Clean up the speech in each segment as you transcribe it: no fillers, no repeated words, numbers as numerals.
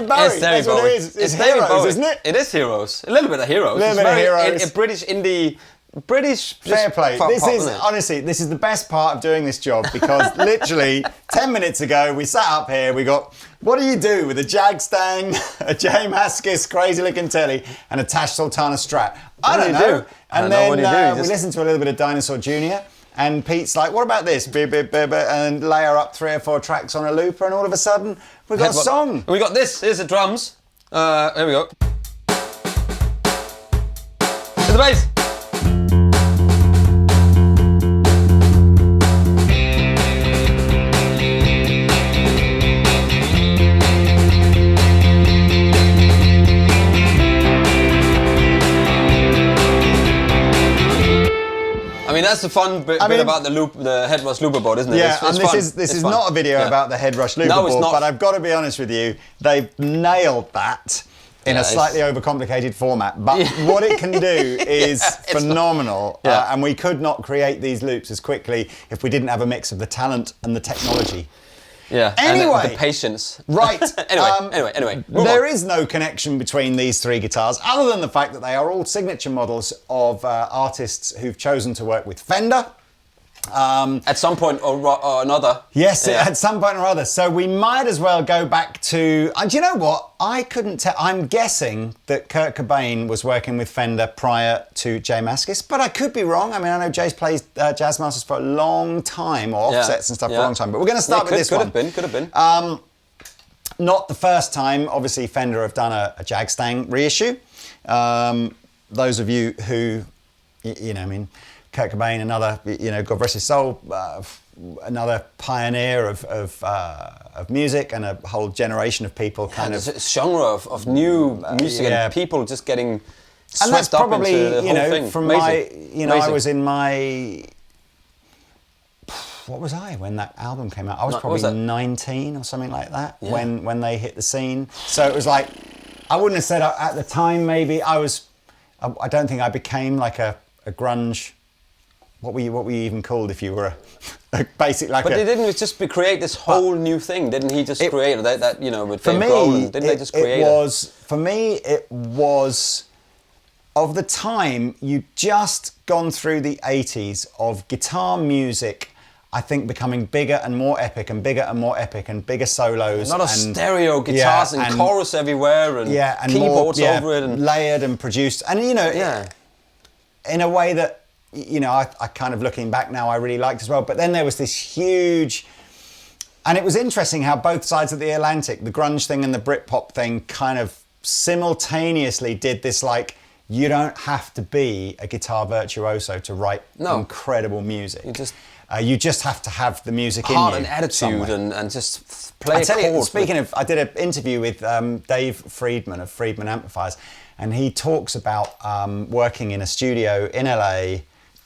David Bowie. It's David That's what Bowie. it is. It's David Heroes, Bowie. isn't it? It is Heroes. A little bit of Heroes. A little bit of Heroes. British indie. British. Fair play. Pop, This is, isn't it? honestly, this is the best part of doing this job because literally 10 minutes ago we sat up here, we got, what do you do with a Jag-Stang, a J Mascis crazy looking Tele and a Tash Sultana Strat? I don't know. And then we listened to a little bit of Dinosaur Jr. and Pete's like, what about this? And layer up 3 or 4 tracks on a looper and all of a sudden we've got a song. We got this. Here's the drums. Here we go. Here's the bass. I mean, that's the fun bit about the HeadRush Looperboard, isn't it? Yeah, and this is not a video about the HeadRush Looperboard, no, it's not. but I've got to be honest with you, they've nailed that in a slightly overcomplicated format. But what it can do is phenomenal, and we could not create these loops as quickly if we didn't have a mix of the talent and the technology. Yeah. Anyway, and the patience. Right. Anyway. There is no connection between these 3 guitars, other than the fact that they are all signature models of artists who've chosen to work with Fender. At some point or another. Yes, at some point or other. So we might as well go back to... And do you know what? I couldn't tell... I'm guessing that Kurt Cobain was working with Fender prior to J Mascis, but I could be wrong. I mean, I know Jay's played Jazz Masters for a long time, or offsets and stuff for a long time, but we're going to start with this one. Could have been. Not the first time. Obviously, Fender have done a Jag-Stang reissue. Those of you who, you know, I mean... Kurt Cobain, another, you know, God rest his soul, another pioneer of music and a whole generation of people kind of... a genre of new music and people just getting swept and that's probably, up into the whole thing. From Amazing. my, you know, I was in my... What was I when that album came out? I was probably 19 or something like that when they hit the scene. So it was like, I wouldn't have said at the time maybe, I don't think I became like a grunge... What were you even called if you were a basic like? But they didn't just create this whole new thing, didn't he? Just create that you know with Dave Grohl, didn't they just create it? For me, it was of the time you'd just gone through the 80s of guitar music. I think becoming bigger and more epic and bigger and more epic and bigger solos. A lot of stereo guitars and chorus everywhere and keyboards over it and layered and produced and you know in a way that. You know, I kind of looking back now, I really liked as well. But then there was this huge, and it was interesting how both sides of the Atlantic, the grunge thing and the Britpop thing, kind of simultaneously did this. Like, you don't have to be a guitar virtuoso to write incredible music. You just have to have the music in you. Heart and attitude and just play a chord. Speaking of, I did an interview with Dave Friedman of Friedman Amplifiers, and he talks about working in a studio in LA.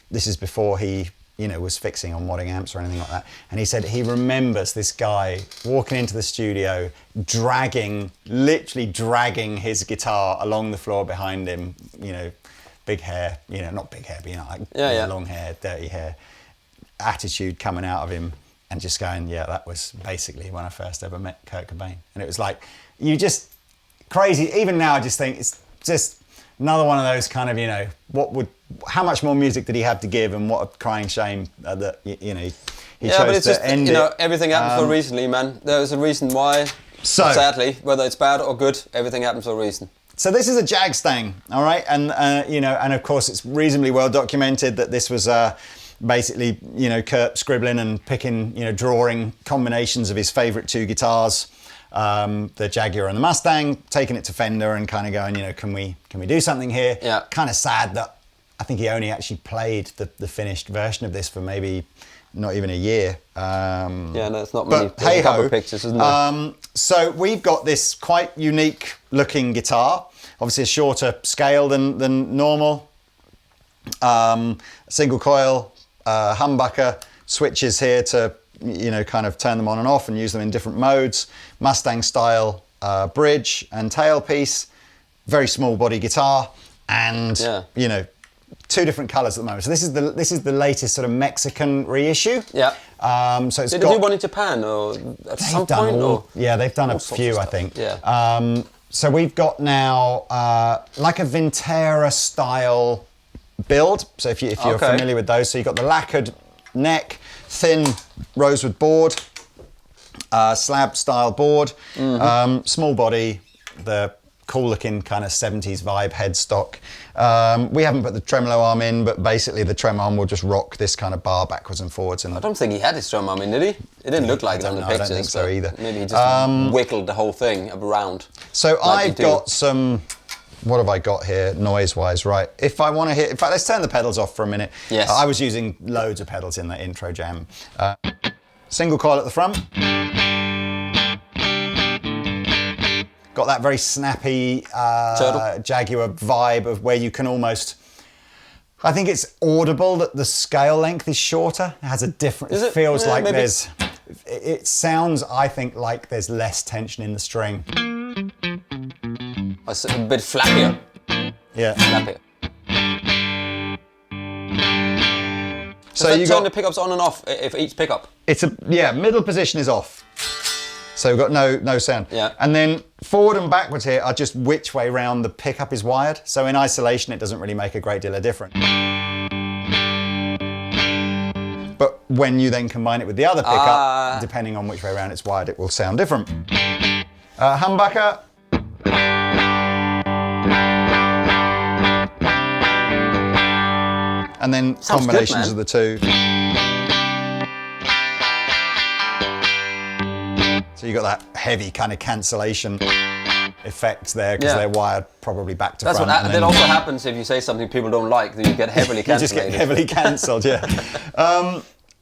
This is before he, you know, was fixing on wadding amps or anything like that. And he said he remembers this guy walking into the studio, literally dragging his guitar along the floor behind him, you know, big hair, you know, not big hair, but you know, like long hair, dirty hair, attitude coming out of him and just going, that was basically when I first ever met Kurt Cobain. And it was like, crazy. Even now I just think it's just another one of those kind of, you know, how much more music did he have to give, and what a crying shame that, you know, he chose to end it. You know, everything happens for a reason, man. There's a reason why, sadly, whether it's bad or good, everything happens for a reason. So this is a Jag-Stang, all right? And, you know, and of course it's reasonably well documented that this was basically, you know, Kurt scribbling and picking, you know, drawing combinations of his favourite 2 guitars, the Jaguar and the Mustang, taking it to Fender and kind of going, you know, can we do something here? Yeah. Kind of sad that I think he only actually played the finished version of this for maybe not even a year. It's not many. But hey ho, pictures, isn't there? So we've got this quite unique looking guitar, obviously a shorter scale than normal. Single coil, humbucker, switches here to, you know, kind of turn them on and off and use them in different modes. Mustang style bridge and tailpiece, very small body guitar, and you know, two different colours at the moment. So this is the latest sort of Mexican reissue. Yeah. So it's Did they do one in Japan or at some point? Yeah, they've done a few, I think. Yeah. So we've got now like a Vintera style build. So if you're familiar with those, so you've got the lacquered neck, thin rosewood board, slab style board, small body, the cool looking kind of 70s vibe headstock. We haven't put the tremolo arm in, but basically the trem arm will just rock this kind of bar backwards and forwards. And I don't think he had his trem arm in, did he? It didn't look like it on the pictures. I don't think so either. Maybe he just wiggled the whole thing around. So I've got some, what have I got here noise-wise, right? If I want to hear, in fact, let's turn the pedals off for a minute. Yes. I was using loads of pedals in that intro jam. Single coil at the front. Got that very snappy Jaguar vibe of where you can almost, I think it's audible that the scale length is shorter. It has a different, it feels like maybe. It sounds, I think, like there's less tension in the string. It's a bit flappier. Yeah. Flappier. So you turn the pickups on and off if each pickup? Middle position is off. So we've got no sound. Yeah. And then forward and backwards here are just which way round the pickup is wired. So in isolation, it doesn't really make a great deal of difference. But when you then combine it with the other pickup, depending on which way around it's wired, it will sound different. Humbucker. And then sounds combinations good, of the two. So you got that heavy kind of cancellation effect there because they're wired probably back to front. That also happens if you say something people don't like, that you get heavily cancelled. You just get heavily cancelled, yeah.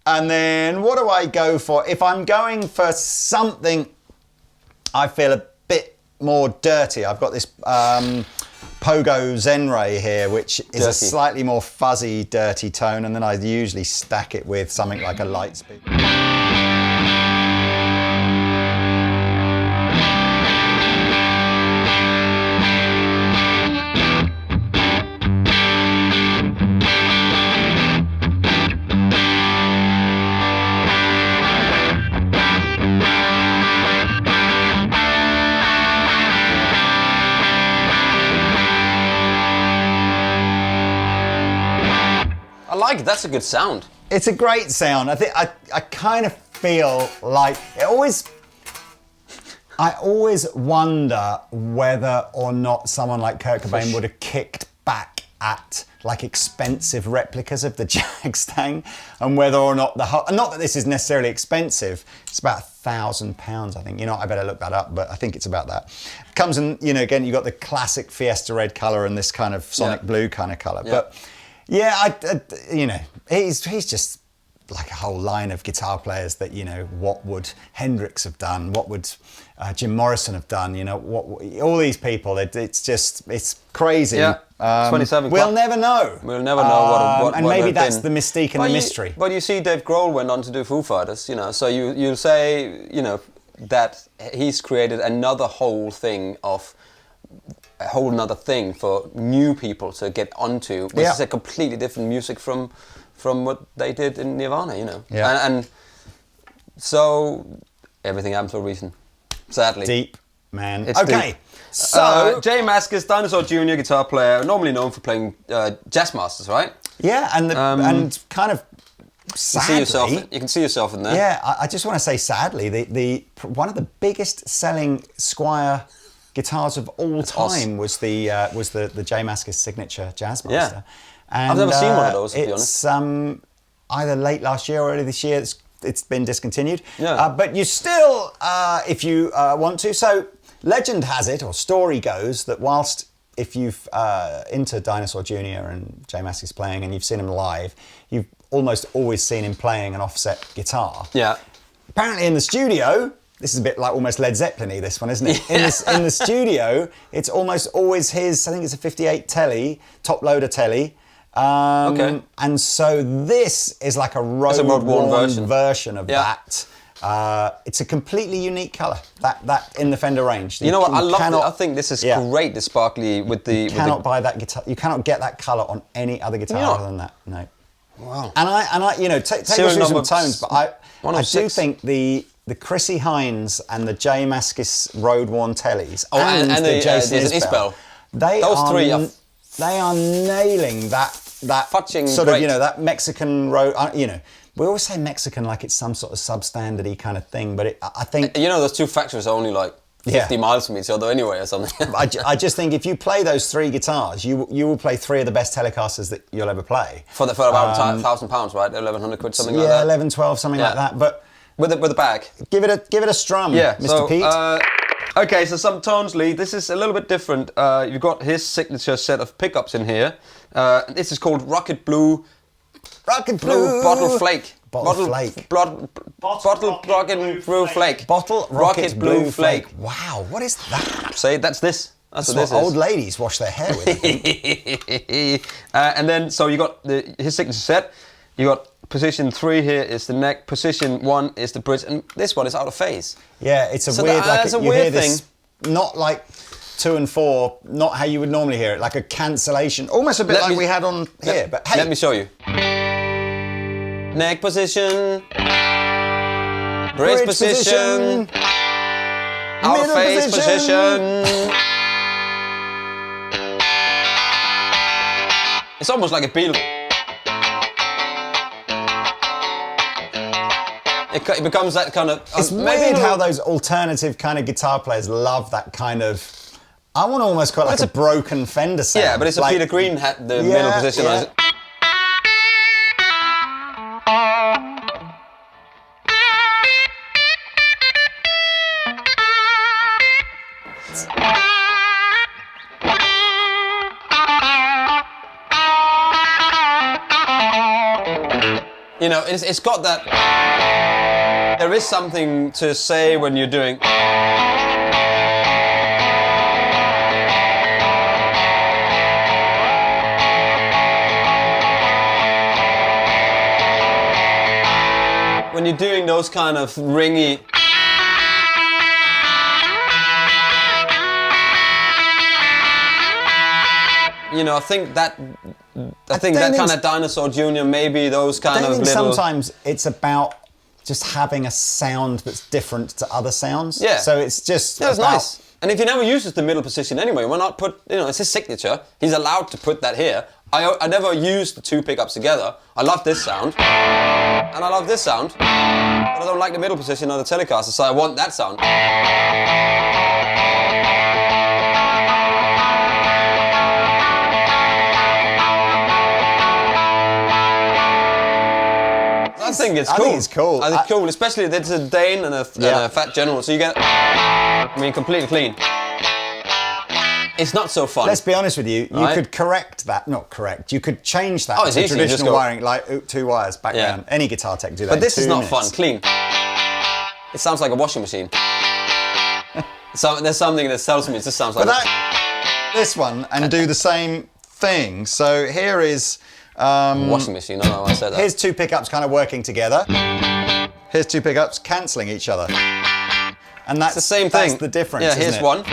And then what do I go for? If I'm going for something I feel a bit more dirty, I've got this Pogo Zenray here, which is a slightly more fuzzy, dirty tone, and then I usually stack it with something like a Lightspeed. I like it. That's a good sound. It's a great sound. I think I kind of feel like I always wonder whether or not someone like Kurt Cobain would have kicked back at like expensive replicas of the Jag-Stang, and whether or not not that this is necessarily expensive. It's about £1,000, I think. You know, I better look that up, but I think it's about that. Comes in, you know, again, you've got the classic Fiesta red colour and this kind of Sonic blue kind of colour, but. Yeah, you know, he's just like a whole line of guitar players that, you know, what would Hendrix have done? What would Jim Morrison have done? You know, all these people, it's crazy. Yeah, 27. We'll never know. We'll never know what and maybe that's been. the mystique and the mystery. But you see, Dave Grohl went on to do Foo Fighters, you know, so you'll say, you know, that he's created another whole thing of a whole another thing for new people to get onto. This is a completely different music from what they did in Nirvana, you know. Yeah. And so everything happens for a reason, sadly. Deep, man. It's okay. Deep. So Jay Mascis, Dinosaur Jr. guitar player, normally known for playing jazz masters, right? Yeah, and kind of sadly, you can see yourself in there. Yeah, I just want to say sadly, the one of the biggest selling Squier guitars of all time was the J Mascis signature Jazzmaster. Yeah. And, I've never seen one of those, to be honest. It's either late last year or early this year. It's been discontinued. Yeah. But you still, if you want to. So legend has it, or story goes, that whilst if you've into Dinosaur Jr. and J Mascis playing and you've seen him live, you've almost always seen him playing an offset guitar. Yeah. Apparently in the studio, this is a bit like almost Led Zeppelin-y, this one, isn't it? In the studio, it's almost always his, I think it's a 58 Tele, top loader Tele. Okay. And so this is like a road-worn version of that. It's a completely unique colour. That in the Fender range. You know what? I love it. I think this is great. The sparkly with the. You cannot buy that guitar. You cannot get that colour on any other guitar other than that. No. Wow. And I, you know, take us through some tones, but I do think the Chrissy Hines and the J Mascis Road Worn Teles and the Jason Isbell, they are nailing that sort of, you know, that Mexican road. You know, we always say Mexican like it's some sort of substandard-y kind of thing, but I think you know those two factories are only like 50 miles from each other anyway or something. I just think if you play those three guitars, you will play three of the best Telecasters that you'll ever play. For about £1,000, right? 1,100 quid, something like that. Yeah, 11, 12, something like that. But with a bag. Give it a strum, Mr. Pete. Okay, so some tones, Lee. This is a little bit different. You've got his signature set of pickups in here. This is called Rocket Blue Bottle Flake. Bottle Rocket Blue Flake. Bottle Rocket Blue Flake. Wow, what is that? Say, that's this. That's what this old ladies wash their hair with, I think. And then, so you got his signature set. You got position 3 here is the neck. Position 1 is the bridge, and this one is out of phase. Yeah, it's a weird. That's a weird thing. Not like 2 and 4, not how you would normally hear it, like a cancellation, almost a bit like we had on here. But hey, let me show you. Neck position, bridge position, out of phase position. It's almost like a Beatle. It becomes that kind of. It's weird how those alternative kind of guitar players love that kind of. I want to almost call it like a broken Fender sound. Yeah, but it's like, Peter Green had the middle position. Yeah. You know, it's got that. There is something to say when you're doing. When you're doing those kind of ringy. You know, I think that kind of Dinosaur Jr., maybe those kind of little. Sometimes it's about just having a sound that's different to other sounds. Yeah. So it's just. Yeah, it's nice. And if he never uses the middle position anyway, why not put? You know, it's his signature. He's allowed to put that here. I never used the two pickups together. I love this sound, and I love this sound, but I don't like the middle position of the Telecaster, so I want that sound. I think it's cool. I think it's cool. I think it's cool, especially there's a Dane and a Fat General, so you get, completely clean. It's not so fun. Let's be honest with you. You could correct that. Not correct. You could change that to traditional wiring, like 2 wires background. Any guitar tech do that. But this is not fun. Clean. It sounds like a washing machine. So there's something that tells me it just sounds like. But this one and do the same thing. So here is. Washing machine. I don't know why I said that. Here's 2 pickups kind of working together. Here's 2 pickups cancelling each other. And that's the same thing. That's the difference. Yeah, here's one.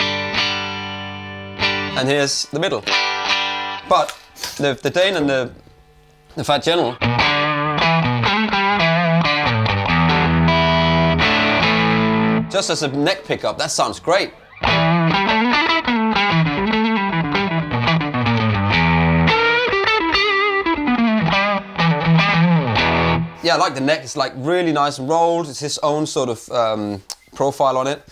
And here's the middle. But the Dane and the Fat General. Just as a neck pickup, that sounds great. Yeah, I like the neck. It's like really nice and rolled. It's his own sort of profile on it.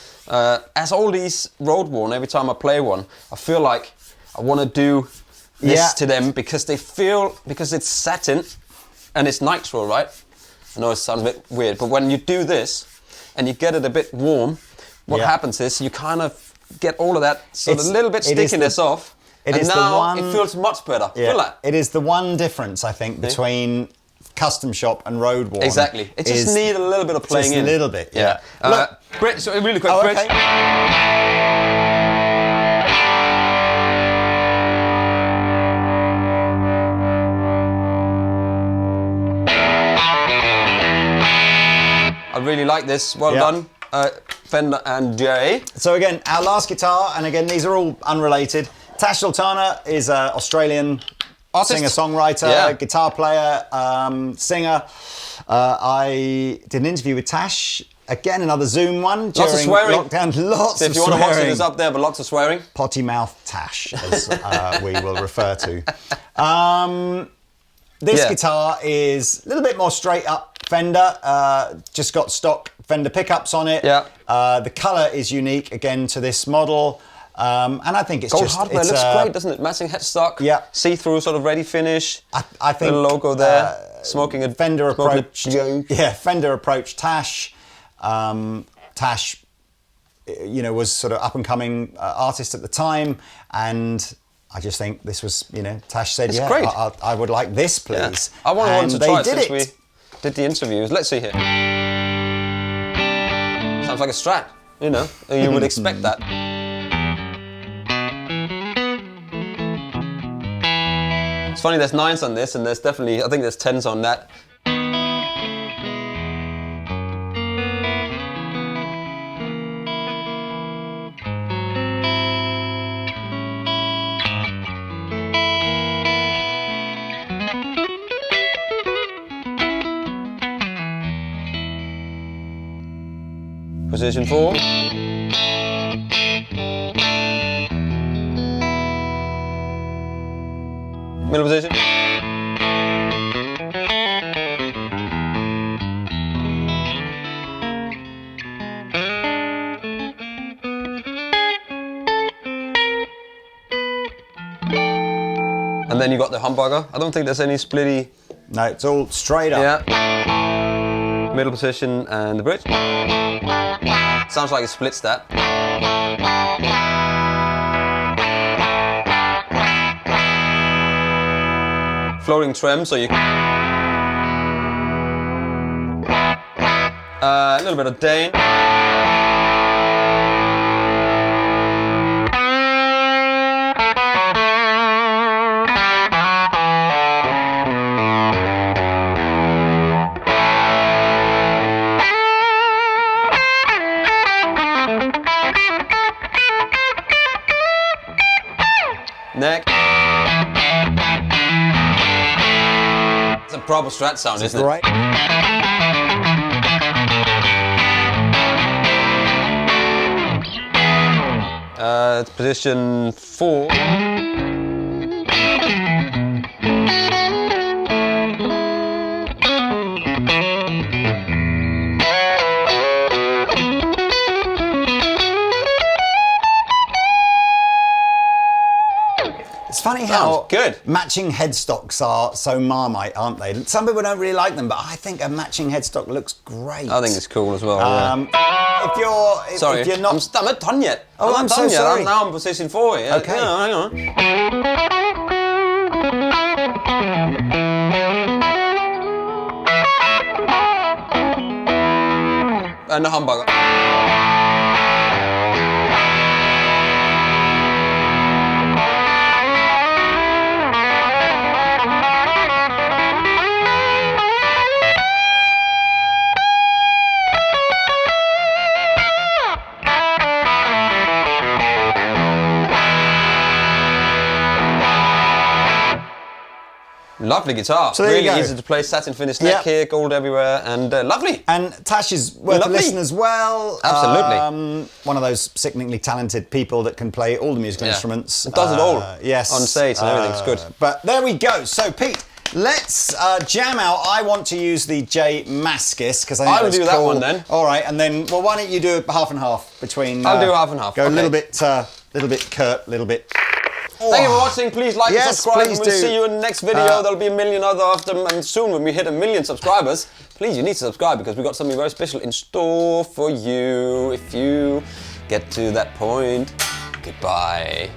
As all these road worn, every time I play one, I feel like I want to do this to them because because it's satin and it's nitro, right? I know it sounds a bit weird, but when you do this and you get it a bit warm, what happens is you kind of get all of that sort of little bit stickiness off. And now it feels much better. Yeah, feel that? It is the one difference, I think, between custom shop and road worn. Exactly. It just needs a little bit of playing in. Just a little bit, yeah. Look, Brit, so really quick, Brit. I really like this. Well Yeah. done, Fender and Jay. So again, our last guitar, and again, these are all unrelated. Tash Sultana is an Australian Artist. singer-songwriter, Yeah. guitar player, singer. I did an interview with Tash. Again, another Zoom one during Lots of swearing. lockdown. Lots So if of you want to watch it, swearing. it's up there, but lots of swearing. Potty mouth Tash, as we will refer to. This Yeah. guitar is a little bit more straight up Fender. Just got stock Fender pickups on it. Yeah. The colour is unique again to this model. And I think it's Gold just hardware it's, looks great, doesn't it? Matching headstock. Yeah. See-through sort of ready finish. I think little logo there. Smoking a Fender smoking a approach. joke. Yeah, Fender approached Tash. Tash, was sort of up and coming artist at the time, and I just think this was, Tash said, It's yeah, great. I would like this, please. Yeah. I wanted to they try it did since we did the interviews. Let's see here. Sounds like a Strat, you would expect that. It's funny, there's 9s on this, and there's definitely, I think there's 10s on that. Position 4. Middle position. And then you got the humbucker. I don't think there's any splitty. No, it's all straight up. Yeah. Middle position and the bridge. Sounds like it splits that. Floating trem, so you. A little bit of Dane. Neck. It's a proper Strat sound, isn't it? Right. It's position 4. It's funny how Sounds good. matching headstocks are so Marmite, aren't they? Some people don't really like them, but I think a matching headstock looks great. I think it's cool as well. Yeah. If you're Sorry, if you're not, I'm not done yet. Oh, I'm not so done yet. sorry. I'm now in position 4. Yeah. Okay. Hang on. And the humbucker. Lovely guitar. So there you really go. easy to play. Satin finished neck Yep. here, gold everywhere, and lovely. and Tash is worth Lovely. a listen as well. Absolutely. One of those sickeningly talented people that can play all the musical Yeah. instruments. It does it all. Yes. On stage and everything's good. But there we go. So Pete, let's jam out. I want to use the J Mascis because I think I will that's do that cool. one then. All right, and then why don't you do half and half between? I'll do half and half, Go okay. a little bit Kurt, little bit. Thank you for watching. Please like Yes, and subscribe. please And we'll do. see you in the next video. There'll be a million other of them. And soon when we hit 1 million subscribers, please, you need to subscribe because we've got something very special in store for you if you get to that point. Goodbye.